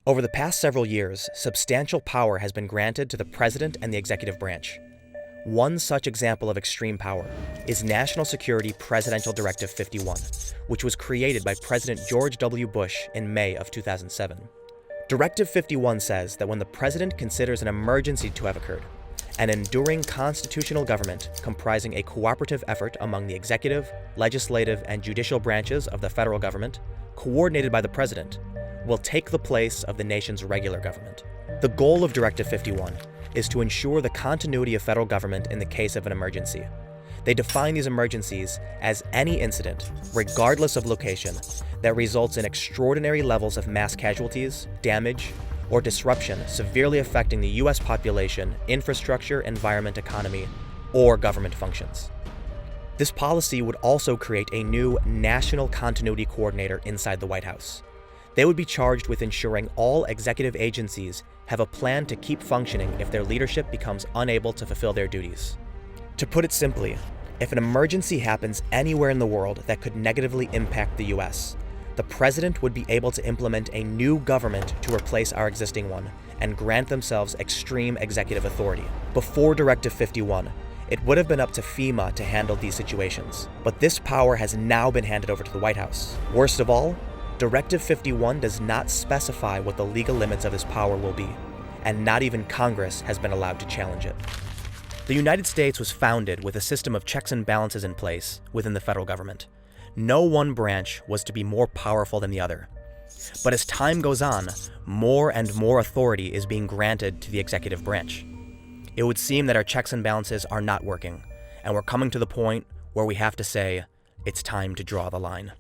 Over the past several years, substantial power has been granted to the president and the executive branch. One such example of extreme power is National Security Presidential Directive 51, which was created by President George W. Bush in May of 2007. Directive 51 says that when the president considers an emergency to have occurred, an enduring constitutional government comprising a cooperative effort among the executive, legislative, and judicial branches of the federal government, coordinated by the president, will take the place of the nation's regular government. The goal of Directive 51 is to ensure the continuity of federal government in the case of an emergency. They define these emergencies as any incident, regardless of location, that results in extraordinary levels of mass casualties, damage, or disruption severely affecting the U.S. population, infrastructure, environment, economy, or government functions. This policy would also create a new National Continuity Coordinator inside the White House. They would be charged with ensuring all executive agencies have a plan to keep functioning if their leadership becomes unable to fulfill their duties. To put it simply, if an emergency happens anywhere in the world that could negatively impact the U.S., the president would be able to implement a new government to replace our existing one and grant themselves extreme executive authority. Before Directive 51, it would have been up to FEMA to handle these situations, but this power has now been handed over to the White House. Worst of all, Directive 51 does not specify what the legal limits of this power will be, and not even Congress has been allowed to challenge it. The United States was founded with a system of checks and balances in place within the federal government. No one branch was to be more powerful than the other. But as time goes on, more and more authority is being granted to the executive branch. It would seem that our checks and balances are not working, and we're coming to the point where we have to say, it's time to draw the line.